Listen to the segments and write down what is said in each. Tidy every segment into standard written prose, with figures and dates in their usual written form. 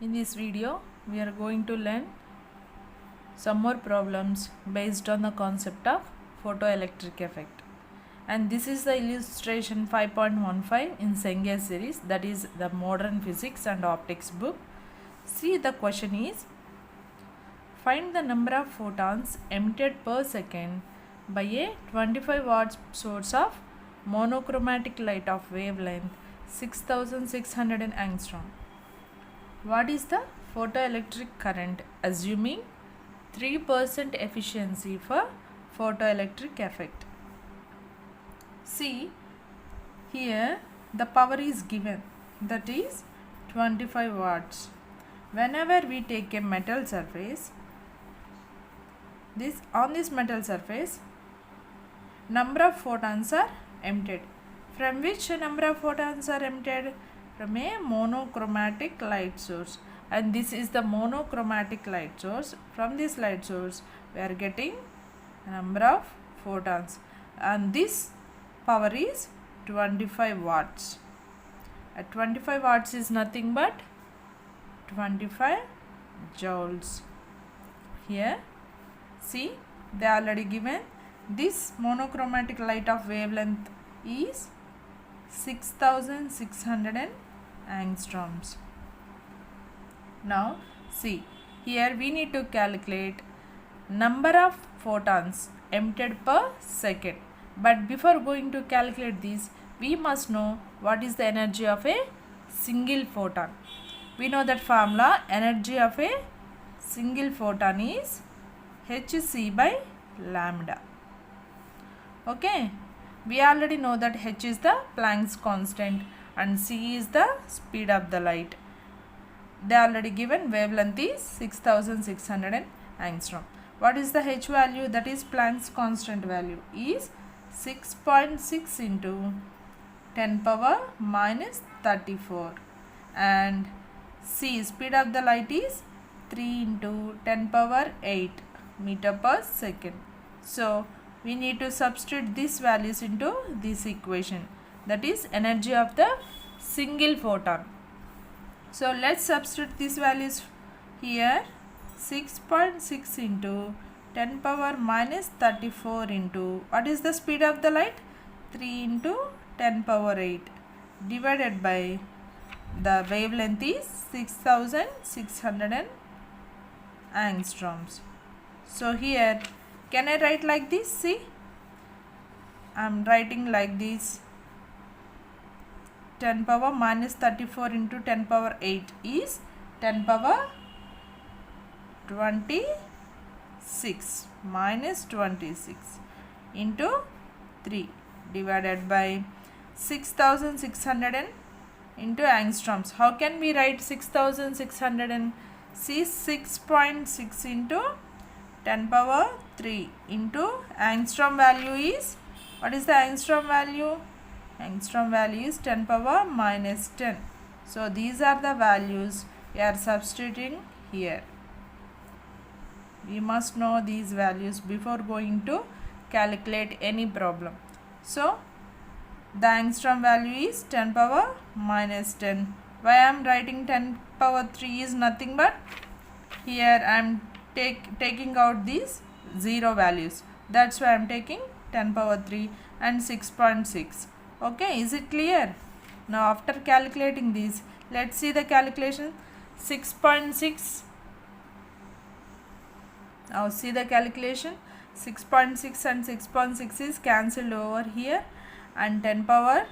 In this video, we are going to learn some more problems based on the concept of photoelectric effect. And this is the illustration 5.15 in Senge series, that is the modern physics and optics book. See, the question is, find the number of photons emitted per second by a 25 watts source of monochromatic light of wavelength 6600 angstrom. What is the photoelectric current assuming 3% efficiency for photoelectric effect? See, here the power is given, that is 25 watts. Whenever we take a metal surface, on this metal surface, number of photons are emitted. From which number of photons are emitted? From a monochromatic light source, and this is the monochromatic light source. From this light source we are getting number of photons, and this power is 25 watts. At 25 watts is nothing but 25 joules. Here see, they are already given. This monochromatic light of wavelength is 6600 angstroms. Now see, here we need to calculate number of photons emitted per second. But before going to calculate this, we must know what is the energy of a single photon. We know that formula, energy of a single photon is hc by lambda. Okay, we already know that h is the Planck's constant and c is the speed of the light. They already given wavelength is 6600 angstrom. What is the h value? That is Planck's constant value is 6.6 into 10 power minus 34, and c, speed of the light, is 3 into 10 power 8 meter per second. So we need to substitute these values into this equation, that is energy of the single photon. So let's substitute these values here. 6.6 into 10 power minus 34 into, what is the speed of the light? 3 into 10 power 8 divided by the wavelength is 6600 angstroms. So here, can I write like this? See, I am writing like this. 10 power minus 34 into 10 power 8 is 10 power 26 minus 26 into 3 divided by 6600 into angstroms. How can we write 6600 and see 6.6 into 10 power 3 into angstrom value is, what is the angstrom value? Angstrom value is 10 power minus 10. So these are the values we are substituting here. We must know these values before going to calculate any problem. So the angstrom value is 10 power minus 10. Why I am writing 10 power 3 is nothing but, here I am taking out these 0 values. That's why I am taking 10 power 3 and 6.6. Okay, is it clear? Now after calculating these, let's see the calculation. 6.6. Now see the calculation. 6.6 and 6.6 is cancelled over here, and 10 power,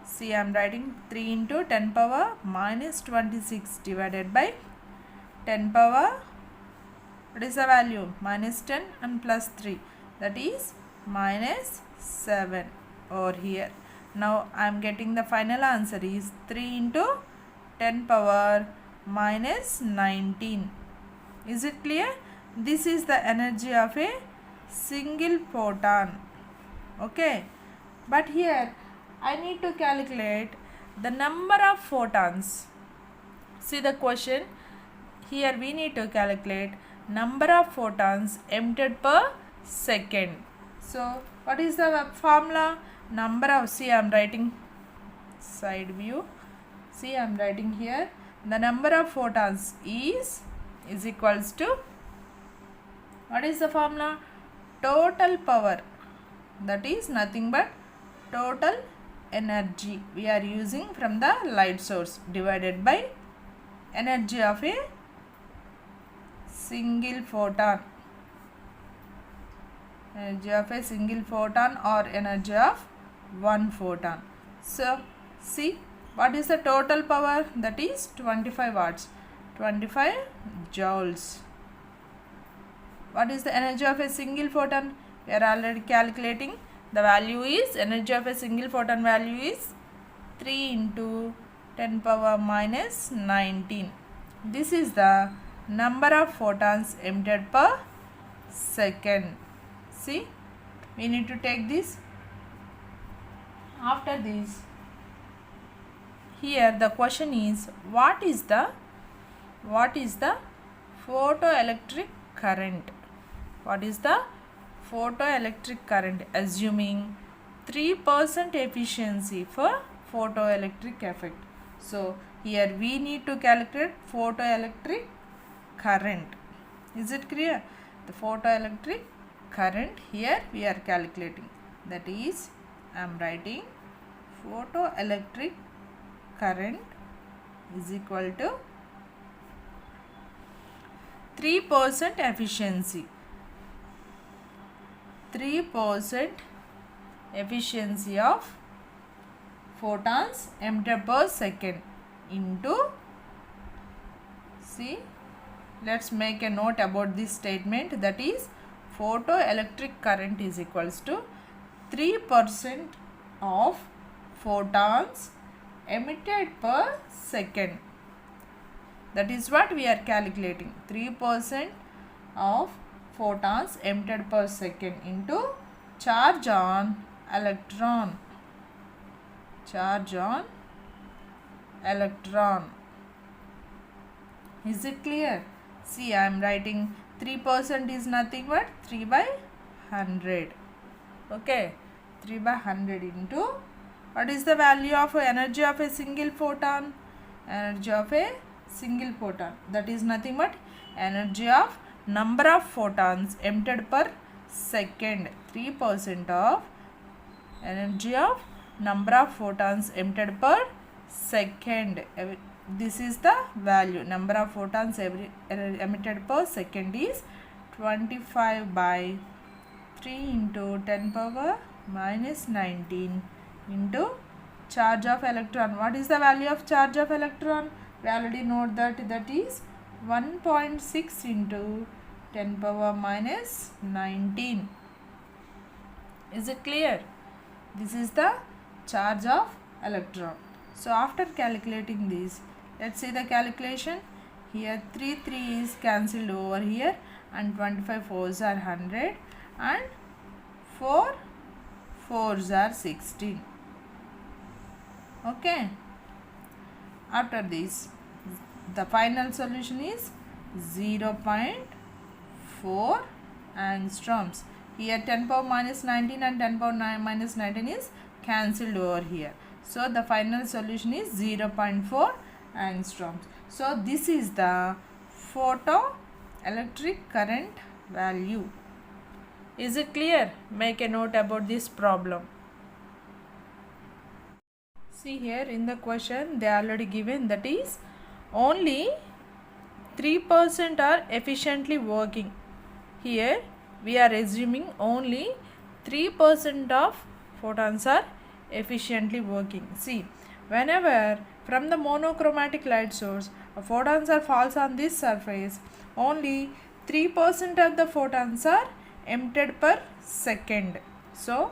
see I am writing 3 into 10 power minus 26 divided by 10 power, what is the value? Minus 10 and plus 3, that is minus 7 over here. Now I am getting the final answer is 3 into 10 power minus 19. Is it clear? This is the energy of a single photon. Okay, but here I need to calculate the number of photons. See the question, here we need to calculate number of photons emitted per second. So what is the formula? Number of, see I am writing side view, see I am writing here the number of photons is equals to, what is the formula? Total power, that is nothing but total energy we are using from the light source divided by energy of a single photon, energy of a single photon or energy of one photon. So see, what is the total power? That is 25 watts, 25 joules. What is the energy of a single photon? We are already calculating. The value is, energy of a single photon value is 3 into 10 power minus 19. This is the number of photons emitted per second. See, we need to take this. After this, here the question is, what is the photoelectric current? What is the photoelectric current? Assuming 3% efficiency for photoelectric effect. So here we need to calculate photoelectric current. Is it clear? The photoelectric current here we are calculating. That is, I am writing photoelectric current is equal to 3% efficiency. 3% efficiency of photons emitted per second into, see, let's make a note about this statement, that is photoelectric current is equals to 3% of photons emitted per second. That is what we are calculating, 3% of photons emitted per second into charge on electron. Charge on electron. Is it clear? See, I am writing 3% is nothing but 3 by 100. Okay, 3 by 100 into, what is the value of energy of a single photon? Energy of a single photon, that is nothing but energy of number of photons emitted per second. 3% of energy of number of photons emitted per second. This is the value. Number of photons emitted per second is 25 by 3 into 10 power minus 19 into charge of electron. What is the value of charge of electron? We already know that is 1.6 into 10 power minus 19. Is it clear? This is the charge of electron. So after calculating this, let's see the calculation. Here 3 is cancelled over here, and 25 4s are 100 and 4 4s are 16. Okay. After this, the final solution is 0.4 angstroms. Here 10 power minus 19 and 10 power minus 19 is cancelled over here. So the final solution is 0.4 angstroms. So this is the photoelectric current value. Is it clear? Make a note about this problem. See here in the question they are already given, that is only 3% are efficiently working. Here we are assuming only 3% of photons are efficiently working. See, whenever from the monochromatic light source photons are falls on this surface, only 3% of the photons are emitted per second. So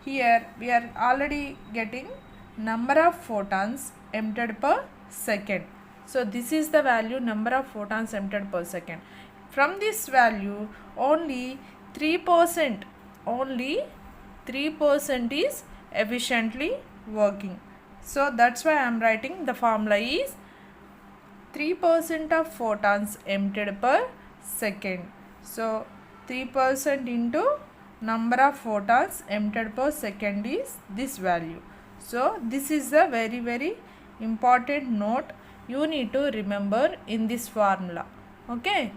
here we are already getting number of photons emitted per second. So this is the value, number of photons emitted per second. From this value only 3% is efficiently working. So that's why I am writing the formula is 3% of photons emitted per second. So 3% into number of photons emitted per second is this value. So this is a very important note you need to remember in this formula. Okay.